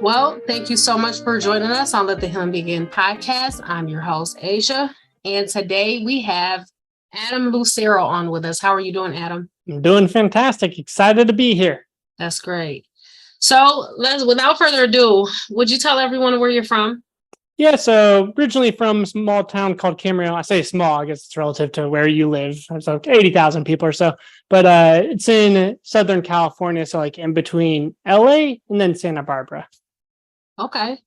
Well, thank you so much for joining us on Let the Healing Begin podcast. I'm your host, Asia, and today we have Adam Lucero on with us. How are you doing, Adam? I'm doing fantastic. Excited to be here. That's great. So without further ado, would you tell everyone where you're from? Yeah, so originally from a small town called Camarillo. I say small, I guess it's relative to where you live. So 80,000 people or so. But it's in Southern California, so like in between LA and then Santa Barbara. Okay.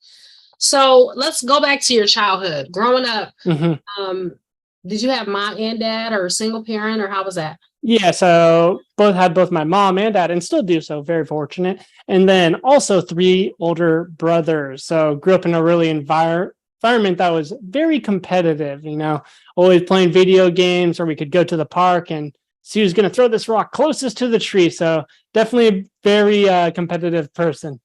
So let's go back to your childhood. Growing up, did you have mom and dad or a single parent, or how was that? Yeah, so both my mom and dad, and still do so. Very fortunate. And then also three older brothers. So grew up in a really environment that was very competitive. Always playing video games, or we could go to the park and see who's going to throw this rock closest to the tree. So definitely a very competitive person.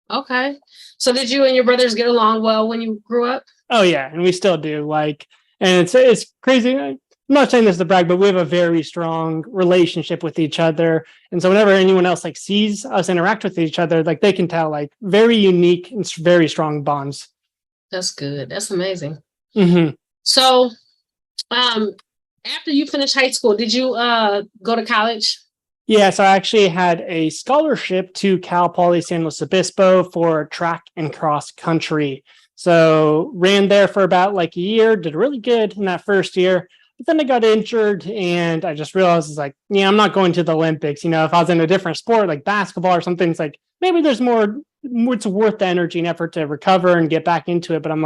Okay. So did you and your brothers get along well when you grew up? Oh yeah, and we still do. And it's crazy. I'm not saying this to brag, but we have a very strong relationship with each other. And so whenever anyone else sees us interact with each other, they can tell very unique and very strong bonds. That's good. That's amazing. Mm-hmm. So, after you finished high school, did you go to college? Yeah, so I actually had a scholarship to Cal Poly San Luis Obispo for track and cross country. So ran there for about a year, did really good in that first year. But then I got injured and I just realized I'm not going to the Olympics. If I was in a different sport like basketball or something, it's maybe there's more, it's worth the energy and effort to recover and get back into it. But I'm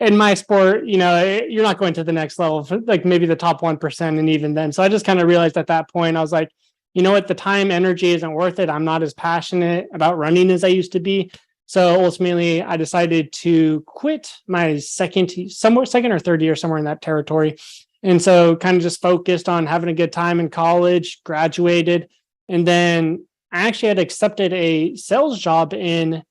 in my sport, you're not going to the next level, maybe the top 1%. And even then, so I just kind of realized at that point, I was like, you know what, the time, energy isn't worth it. I'm not as passionate about running as I used to be. So ultimately, I decided to quit my second or third year, somewhere in that territory. And so kind of just focused on having a good time in college, graduated. And then I actually had accepted a sales job in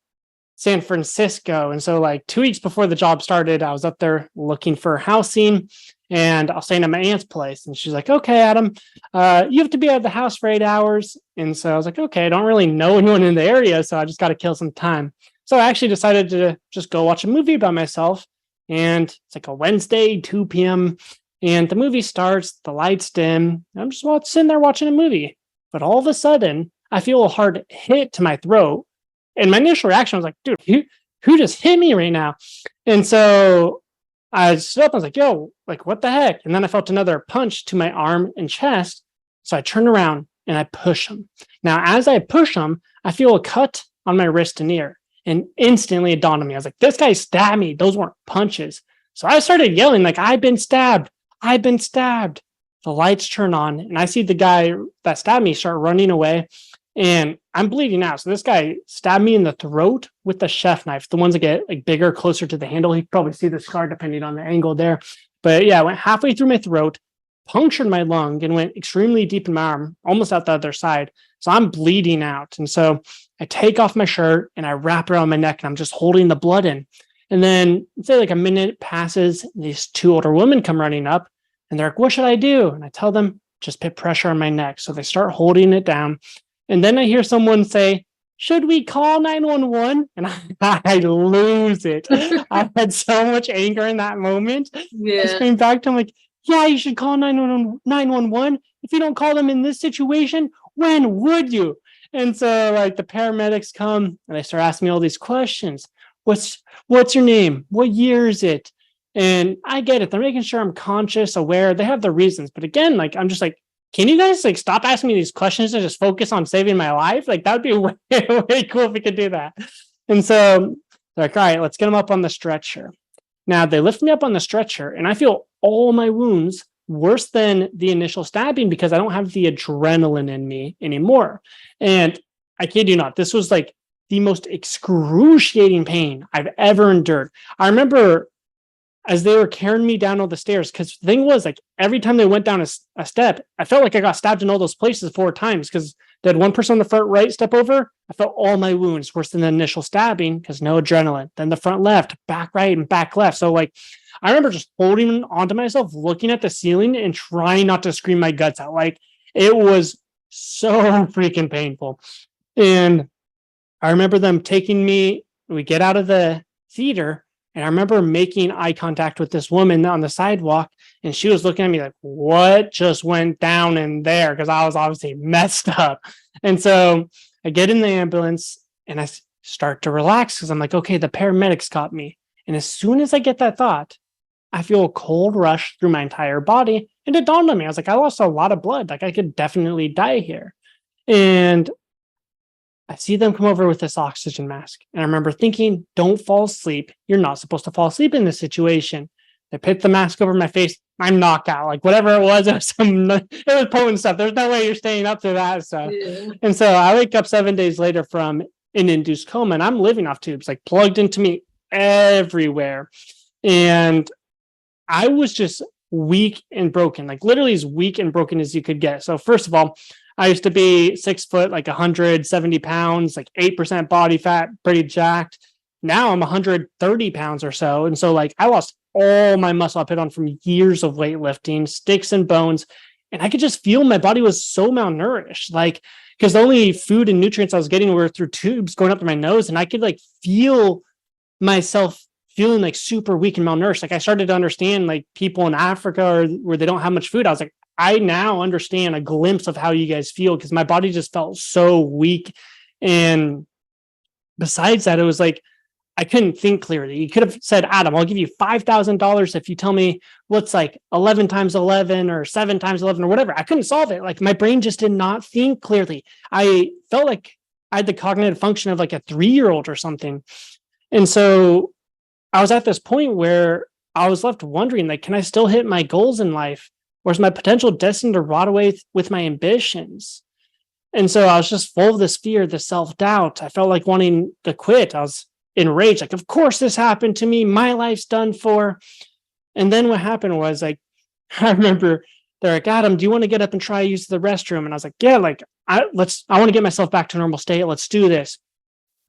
San Francisco. And so 2 weeks before the job started, I was up there looking for housing. And I'll stay at my aunt's place. And she's like, okay, Adam, you have to be at the house for 8 hours. And so I was like, okay, I don't really know anyone in the area, so I just got to kill some time. So I actually decided to just go watch a movie by myself. And it's a Wednesday, 2 p.m. And the movie starts, the lights dim. I'm just sitting there watching a movie. But all of a sudden, I feel a hard hit to my throat. And my initial reaction was like, dude, who just hit me right now? And so I stood up and was like, yo, what the heck? And then I felt another punch to my arm and chest. So I turned around and I push him. Now, as I push him, I feel a cut on my wrist and ear. And instantly it dawned on me. I was like, this guy stabbed me. Those weren't punches. So I started yelling, I've been stabbed. I've been stabbed. The lights turn on and I see the guy that stabbed me start running away. And I'm bleeding out. So this guy stabbed me in the throat with the chef knife, the ones that get bigger, closer to the handle. You can probably see the scar depending on the angle there. But yeah, I went halfway through my throat, punctured my lung, and went extremely deep in my arm, almost out the other side. So I'm bleeding out. And so I take off my shirt and I wrap it around my neck and I'm just holding the blood in. And then say a minute passes, and these two older women come running up and they're like, what should I do? And I tell them, just put pressure on my neck. So they start holding it down. And then I hear someone say, should we call 911? And I lose it. I had so much anger in that moment. Yeah. I scream back to him yeah, you should call 911. If you don't call them in this situation, when would you? And so the paramedics come and they start asking me all these questions. What's your name? What year is it? And I get it. They're making sure I'm conscious, aware. They have their reasons. But again, I'm just can you guys stop asking me these questions and just focus on saving my life? That would be way, way cool if we could do that. And so they're all right, let's get them up on the stretcher. Now they lift me up on the stretcher and I feel all my wounds worse than the initial stabbing because I don't have the adrenaline in me anymore. And I kid you not, this was the most excruciating pain I've ever endured. I remember as they were carrying me down all the stairs, because the thing was every time they went down a step, I felt like I got stabbed in all those places 4 times because they had one person on the front right step over. I felt all my wounds worse than the initial stabbing because no adrenaline. Then the front left, back right, and back left. So I remember just holding onto myself, looking at the ceiling and trying not to scream my guts out. It was so freaking painful. And I remember them taking me we get out of the theater, and I remember making eye contact with this woman on the sidewalk, and she was looking at me like, what just went down in there? Because I was obviously messed up. And so I get in the ambulance and I start to relax because I'm like, okay, the paramedics got me. And as soon as I get that thought, I feel a cold rush through my entire body. And it dawned on me. I was like, I lost a lot of blood. Like I could definitely die here. And I see them come over with this oxygen mask. And I remember thinking, don't fall asleep. You're not supposed to fall asleep in this situation. They put the mask over my face. I'm knocked out. Like whatever it was potent stuff. There's no way you're staying up to that stuff. Yeah. And so I wake up 7 days later from an induced coma, and I'm living off tubes, like plugged into me everywhere. And I was just weak and broken, like literally as weak and broken as you could get. So first of all, I used to be 6 foot, like 170 pounds, like 8% body fat, pretty jacked. Now I'm 130 pounds or so. And so like I lost all my muscle I put on from years of weightlifting, sticks and bones. And I could just feel my body was so malnourished, like, because the only food and nutrients I was getting were through tubes going up to my nose. And I could like feel myself feeling like super weak and malnourished. Like I started to understand like people in Africa or where they don't have much food. I was like, I now understand a glimpse of how you guys feel because my body just felt so weak. And besides that, it was like, I couldn't think clearly. You could have said, Adam, I'll give you $5,000 if you tell me what's like 11 times 11 or 7 times 11 or whatever. I couldn't solve it. Like my brain just did not think clearly. I felt like I had the cognitive function of like a 3-year-old or something. And so I was at this point where I was left wondering, like, can I still hit my goals in life? Or is my potential destined to rot away with my ambitions? And so I was just full of this fear, this self-doubt. I felt like wanting to quit. I was enraged, like, of course this happened to me. My life's done for. And then what happened was like, I remember they're like, Adam, do you want to get up and try use the restroom? And I was like, yeah, like I want to get myself back to normal state. Let's do this.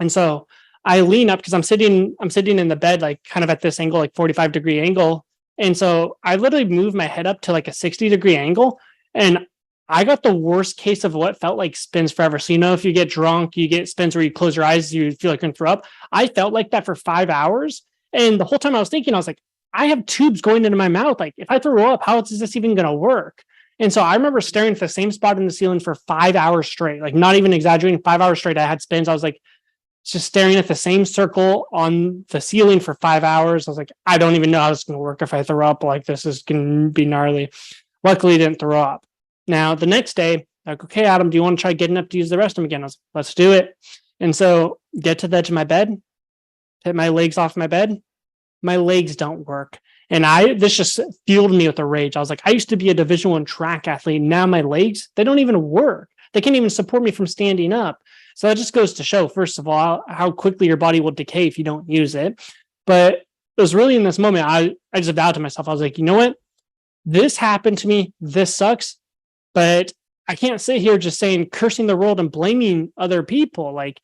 And so I lean up because I'm sitting in the bed, like kind of at this angle, like 45-degree angle. And so I literally moved my head up to like a 60-degree angle. And I got the worst case of what felt like spins forever. So, if you get drunk, you get spins where you close your eyes, you feel like you're going to throw up. I felt like that for 5 hours. And the whole time I was thinking, I was like, I have tubes going into my mouth. Like if I throw up, how is this even going to work? And so I remember staring at the same spot in the ceiling for 5 hours straight, like not even exaggerating, 5 hours straight. I had spins. I was like, just staring at the same circle on the ceiling for 5 hours. I was like, I don't even know how this is going to work if I throw up. Like this is going to be gnarly. Luckily, I didn't throw up. Now, the next day, like, okay, Adam, do you want to try getting up to use the restroom again? I was like, let's do it. And so get to the edge of my bed, hit my legs off my bed. My legs don't work. And this just fueled me with a rage. I was like, I used to be a Division I track athlete. Now my legs, they don't even work. They can't even support me from standing up. So that just goes to show, first of all, how quickly your body will decay if you don't use it. But it was really in this moment, I just vowed to myself, I was like, you know what? This happened to me. This sucks. But I can't sit here just saying, cursing the world and blaming other people. Like,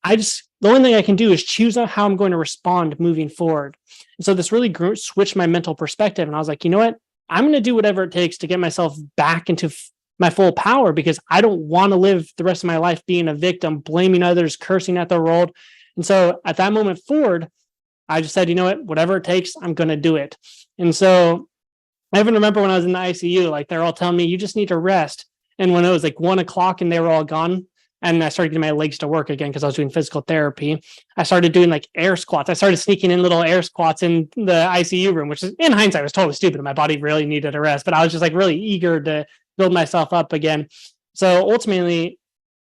the only thing I can do is choose how I'm going to respond moving forward. And so this really switched my mental perspective. And I was like, you know what? I'm going to do whatever it takes to get myself back into my full power because I don't want to live the rest of my life being a victim, blaming others, cursing at the world. And so at that moment forward, I just said, you know what? Whatever it takes, I'm going to do it. And so I even remember when I was in the ICU, like they're all telling me, you just need to rest. And when it was like 1:00 and they were all gone, and I started getting my legs to work again because I was doing physical therapy, I started doing like air squats. I started sneaking in little air squats in the ICU room, which is in hindsight was totally stupid. My body really needed a rest, but I was just like really eager to build myself up again. So ultimately,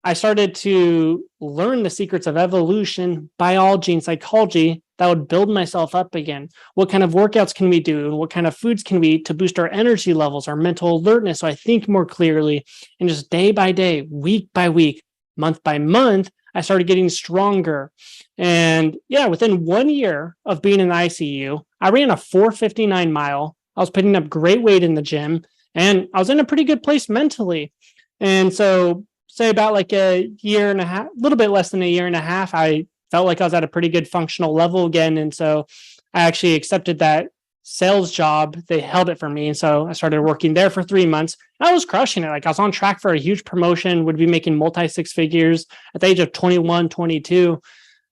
I started to learn the secrets of evolution, biology, and psychology that would build myself up again. What kind of workouts can we do? And what kind of foods can we eat to boost our energy levels, our mental alertness, so I think more clearly? And just day by day, week by week, month by month, I started getting stronger. And yeah, within 1 year of being in the ICU, I ran a 4:59 mile. I was putting up great weight in the gym, and I was in a pretty good place mentally. And so say about like a year and a half, a little bit less than a year and a half, I felt like I was at a pretty good functional level again. And so I actually accepted that sales job. They held it for me. And so I started working there for 3 months. I was crushing it. Like I was on track for a huge promotion, would be making multi 6 figures at the age of 21, 22.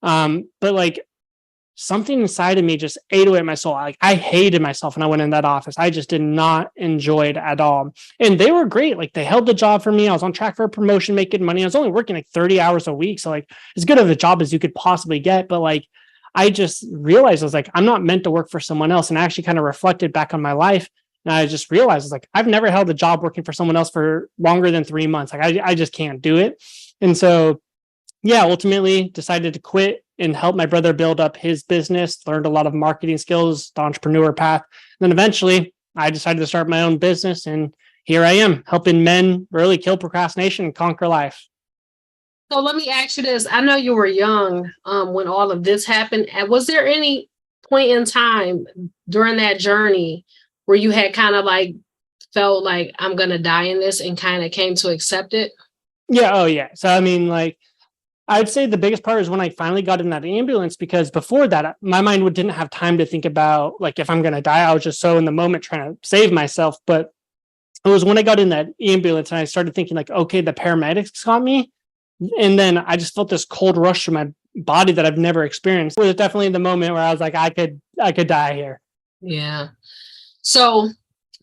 But like something inside of me just ate away at my soul. Like I hated myself when I went in that office. I just did not enjoy it at all. And they were great. Like they held the job for me. I was on track for a promotion, making money. I was only working like 30 hours a week. So like as good of a job as you could possibly get. But like I just realized I was like, I'm not meant to work for someone else. And I actually kind of reflected back on my life. And I just realized I was like, I've never held a job working for someone else for longer than 3 months. Like I just can't do it. And so yeah, ultimately decided to quit and help my brother build up his business, learned a lot of marketing skills, the entrepreneur path. And then eventually I decided to start my own business. And here I am helping men really kill procrastination and conquer life. So let me ask you this. I know you were young when all of this happened. And was there any point in time during that journey where you had kind of like felt like I'm going to die in this and kind of came to accept it? Yeah. Oh, yeah. So, I mean, like, I'd say the biggest part is when I finally got in that ambulance, because before that, my mind didn't have time to think about like if I'm going to die. I was just so in the moment trying to save myself. But it was when I got in that ambulance and I started thinking like, okay, the paramedics got me. And then I just felt this cold rush through my body that I've never experienced. It was definitely the moment where I was like, I could die here. Yeah. So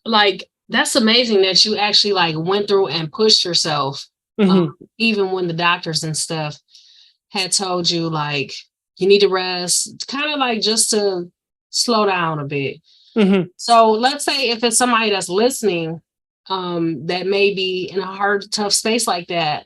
like, that's amazing that you actually like went through and pushed yourself, even when the doctors and stuff had told you like you need to rest, kind of like just to slow down a bit. So let's say if it's somebody that's listening that may be in a hard, tough space like that,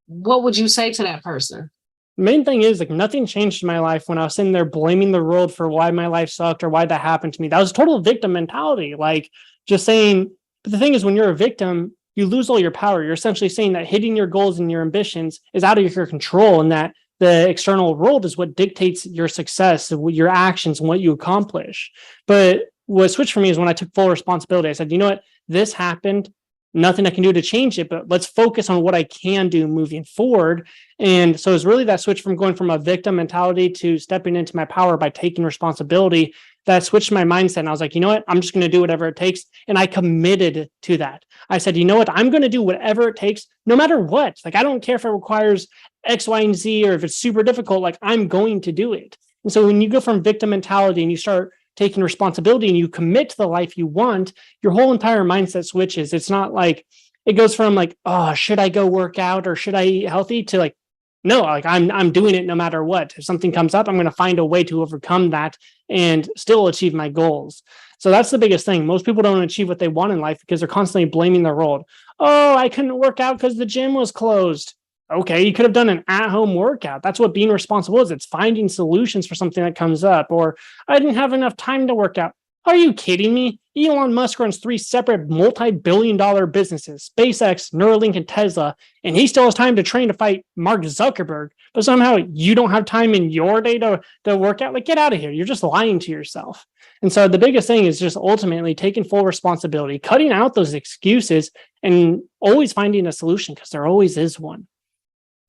what would you say to that person? Main thing is like nothing changed in my life when I was sitting there blaming the world for why my life sucked or why that happened to me. That was total victim mentality. Like just saying, but the thing is, when you're a victim, you lose all your power. You're essentially saying that hitting your goals and your ambitions is out of your control, and that the external world is what dictates your success, your actions, and what you accomplish. But what switched for me is when I took full responsibility. I said, you know what, this happened. Nothing I can do to change it, but let's focus on what I can do moving forward. And so it's really that switch from going from a victim mentality to stepping into my power by taking responsibility that switched my mindset. And I was like, you know what? I'm just going to do whatever it takes. And I committed to that. I said, you know what? I'm going to do whatever it takes, no matter what. Like, I don't care if it requires X, Y, and Z, or if it's super difficult, like I'm going to do it. And so when you go from victim mentality and you start taking responsibility and you commit to the life you want, your whole entire mindset switches. It's not like it goes from like, oh, should I go work out or should I eat healthy to like, no, like I'm doing it no matter what. If something comes up, I'm going to find a way to overcome that and still achieve my goals. So that's the biggest thing. Most people don't achieve what they want in life because they're constantly blaming the world. Oh, I couldn't work out because the gym was closed. Okay, you could have done an at-home workout. That's what being responsible is. It's finding solutions for something that comes up. Or I didn't have enough time to work out. Are you kidding me? Elon Musk runs 3 separate multi-billion-dollar businesses, SpaceX, Neuralink, and Tesla, and he still has time to train to fight Mark Zuckerberg. But somehow you don't have time in your day to work out. Like, get out of here. You're just lying to yourself. And so the biggest thing is just ultimately taking full responsibility, cutting out those excuses, and always finding a solution because there always is one.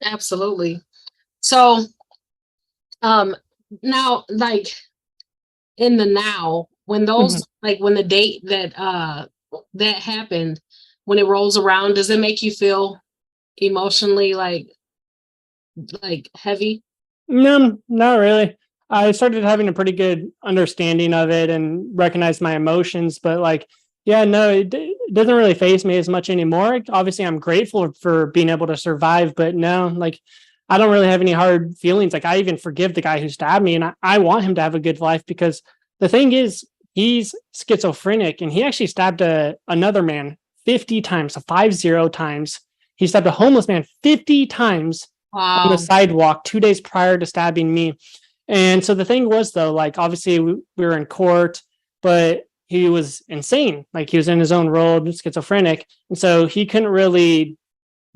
Absolutely. So now like in the now, when those like when the date that happened, when it rolls around, does it make you feel emotionally like heavy? No, not really. I started having a pretty good understanding of it and recognize my emotions, but like, yeah, no, it doesn't really faze me as much anymore. Obviously, I'm grateful for being able to survive, but no, like, I don't really have any hard feelings. Like, I even forgive the guy who stabbed me, and I want him to have a good life because the thing is, he's schizophrenic, and he actually stabbed another man 50 times, so 50 times. He stabbed a homeless man 50 times on the sidewalk 2 days prior to stabbing me. And so the thing was, though, like, obviously we were in court, but he was insane. Like, he was in his own world, schizophrenic. And so he couldn't really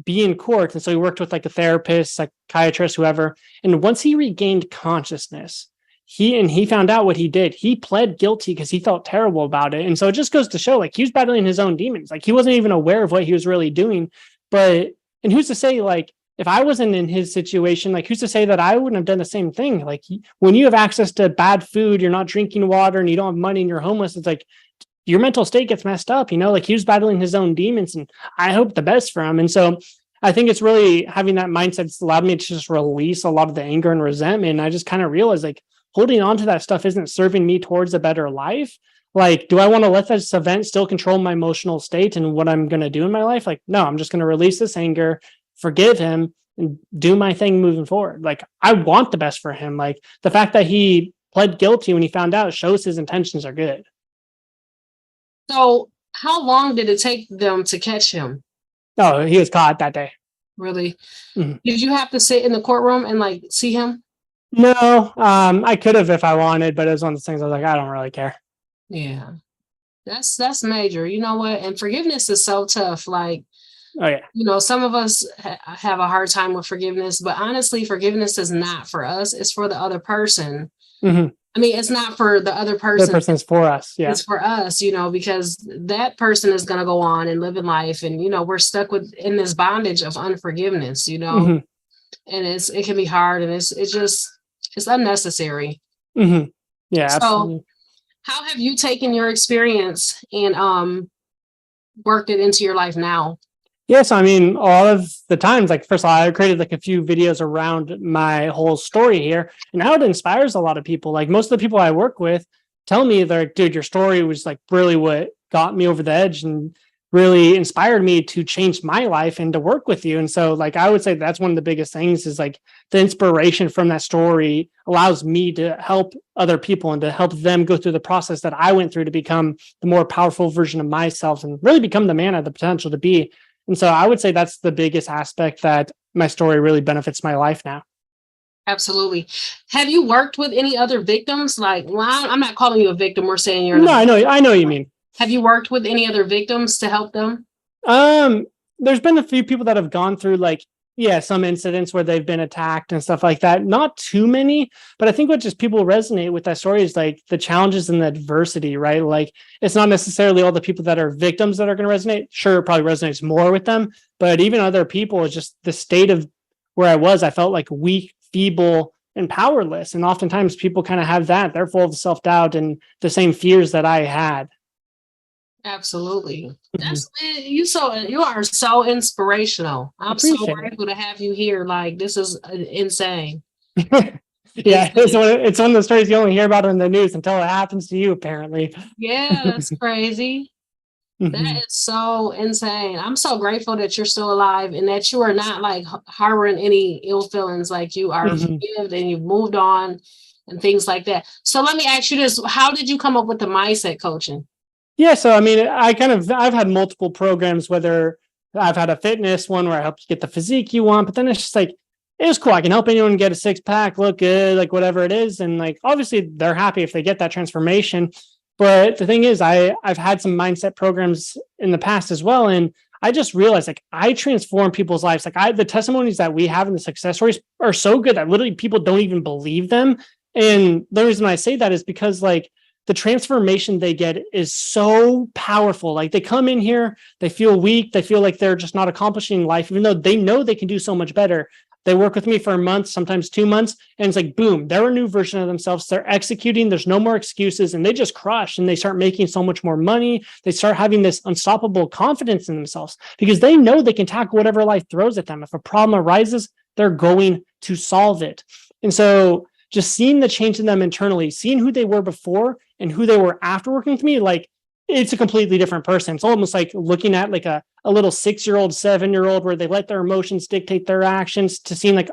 be in court. And so he worked with like a therapist, psychiatrist, whoever. And once he regained consciousness, he found out what he did. He pled guilty because he felt terrible about it. And so it just goes to show, like, he was battling his own demons. Like, he wasn't even aware of what he was really doing. But, and who's to say, like, if I wasn't in his situation, like, who's to say that I wouldn't have done the same thing? Like, when you have access to bad food, you're not drinking water, and you don't have money, and you're homeless, it's like your mental state gets messed up, you know? Like, he was battling his own demons, and I hope the best for him. And so I think it's really having that mindset that's allowed me to just release a lot of the anger and resentment. And I just kind of realized like holding on to that stuff isn't serving me towards a better life. Like, do I want to let this event still control my emotional state and what I'm going to do in my life? Like, no, I'm just going to release this anger, forgive him, and do my thing moving forward. Like, I want the best for him. Like, the fact that he pled guilty when he found out shows his intentions are good. So how long did it take them to catch him? Oh, he was caught that day. Really? Mhm. Did you have to sit in the courtroom and like see him? No, I could have if I wanted, but it was one of those things I was like, I don't really care. Yeah. That's major. You know what? And forgiveness is so tough. Like, Oh yeah. some of us have a hard time with forgiveness, but honestly, forgiveness is not for us. It's for the other person. Mm-hmm. I mean, it's not for the other The person. person's for us. Yeah. It's for us, because that person is going to go on and live in life. And, we're stuck in this bondage of unforgiveness, Mm-hmm. and it can be hard, and it's unnecessary. Mm-hmm. Yeah, So absolutely. how have you taken your experience and worked it into your life now? Yes, I mean, a lot of the times, like, first of all, I created like a few videos around my whole story here, and how it inspires a lot of people. Like, most of the people I work with tell me, they're like, dude, your story was like really what got me over the edge and really inspired me to change my life and to work with you. And so, like, I would say that's one of the biggest things is like the inspiration from that story allows me to help other people and to help them go through the process that I went through to become the more powerful version of myself and really become the man I have the potential to be. And so I would say that's the biggest aspect that my story really benefits my life now. Absolutely. Have you worked with any other victims? Like, well, I'm not calling you a victim. We're saying you're No, I know what you mean. Have you worked with any other victims to help them? There's been a few people that have gone through like, yeah, some incidents where they've been attacked and stuff like that. Not too many, but I think what just people resonate with that story is like the challenges and the adversity, right? Like, it's not necessarily all the people that are victims that are going to resonate. Sure, it probably resonates more with them, but even other people, it's just the state of where I was. I felt like weak, feeble, and powerless. And oftentimes people kind of have that. They're full of self-doubt and the same fears that I had. Absolutely. Mhm. You are so inspirational. I'm so Appreciate grateful to have you here. Like, this is insane. it. Yeah, it's one of the stories you only hear about in the news until it happens to you, apparently. Yeah, that's crazy. That Mhm. is so insane. I'm so grateful that you're still alive and that you are not like harboring any ill feelings. Like, you are Mhm. forgiven and you've moved on and things like that. So let me ask you this. How did you come up with the mindset coaching? Yeah, so I mean, I've had multiple programs, whether I've had a fitness one where I help you get the physique you want, but then it's just like it was cool. I can help anyone get a six pack, look good, like whatever it is, and like obviously they're happy if they get that transformation. But the thing is, I've had some mindset programs in the past as well, and I just realized like I transform people's lives. Like the testimonies that we have in the success stories are so good that literally people don't even believe them. And the reason I say that is because like the transformation they get is so powerful. Like they come in here, they feel weak, they feel like they're just not accomplishing life, even though they know they can do so much better. They work with me for a month, sometimes 2 months, and it's like, boom, they're a new version of themselves. They're executing, there's no more excuses, and they just crush and they start making so much more money. They start having this unstoppable confidence in themselves because they know they can tackle whatever life throws at them. If a problem arises, they're going to solve it. And so just seeing the change in them internally, seeing who they were before and who they were after working with me, like it's a completely different person. It's almost like looking at like a little 6-year-old, 7-year-old where they let their emotions dictate their actions to seeing like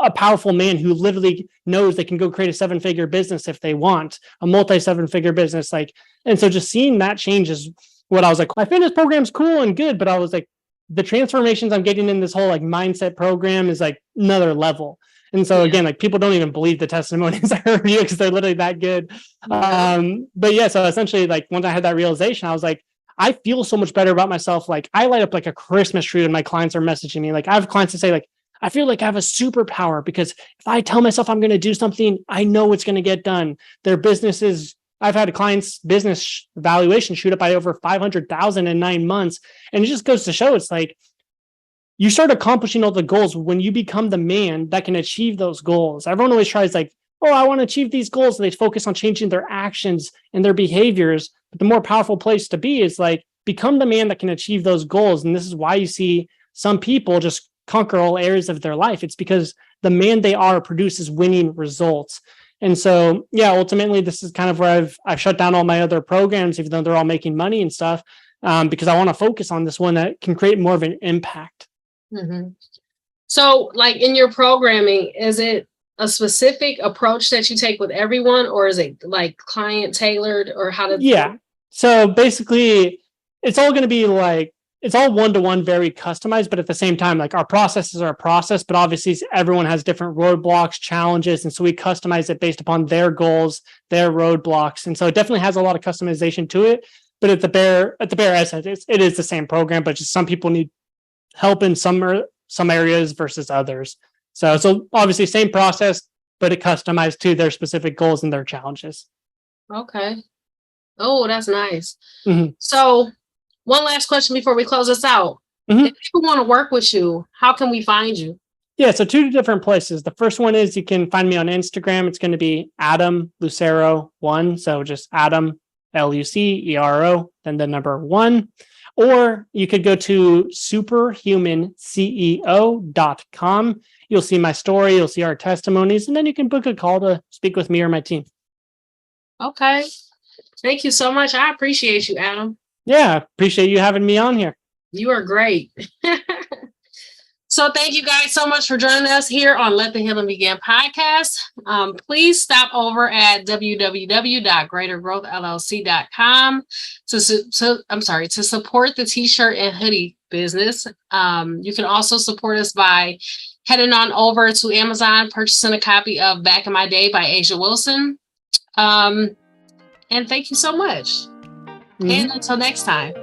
a powerful man who literally knows they can go create a 7-figure business if they want, a multi 7-figure business. Like, and so just seeing that change is what I was like, my fitness program's cool and good, but I was like, the transformations I'm getting in this whole like mindset program is like another level. And so again, like people don't even believe the testimonies I review because they're literally that good. Yeah. But yeah, so essentially, like once I had that realization, I was like, I feel so much better about myself. Like I light up like a Christmas tree when my clients are messaging me. Like I have clients that say, like, I feel like I have a superpower because if I tell myself I'm going to do something, I know it's going to get done. Their businesses, I've had a client's business valuation shoot up by over 500,000 in 9 months. And it just goes to show it's like, you start accomplishing all the goals when you become the man that can achieve those goals. Everyone always tries like, oh, I want to achieve these goals. And they focus on changing their actions and their behaviors. But the more powerful place to be is like, become the man that can achieve those goals. And this is why you see some people just conquer all areas of their life. It's because the man they are produces winning results. And so, yeah, ultimately, this is kind of where I've shut down all my other programs, even though they're all making money and stuff, because I want to focus on this one that can create more of an impact. Mm-hmm. So, like in your programming, is it a specific approach that you take with everyone, or is it like client tailored, or how does? Yeah. So basically, it's all going to be like, it's all one-to-one, very customized, but at the same time, like our processes are a process, but obviously everyone has different roadblocks, challenges. And so we customize it based upon their goals, their roadblocks. And so it definitely has a lot of customization to it. But at the bare essence, it is the same program, but just some people need help in some areas versus others. So obviously same process, but it customized to their specific goals and their challenges. Okay. Oh, that's nice. Mm-hmm. So one last question before we close this out. Mm-hmm. If people want to work with you, how can we find you? Yeah, so 2 different places. The first one is you can find me on Instagram. It's going to be Adam Lucero 1. So just Adam, Lucero, then the number 1. Or you could go to superhumanceo.com. You'll see my story, you'll see our testimonies, and then you can book a call to speak with me or my team. Okay. Thank you so much. I appreciate you, Adam. Yeah, appreciate you having me on here. You are great. So thank you guys so much for joining us here on Let the Healing Begin podcast. Please stop over at www.greatergrowthllc.com to support the t-shirt and hoodie business. You can also support us by heading on over to Amazon, purchasing a copy of Back in My Day by Asia Wilson. And thank you so much. Mm-hmm. And until next time.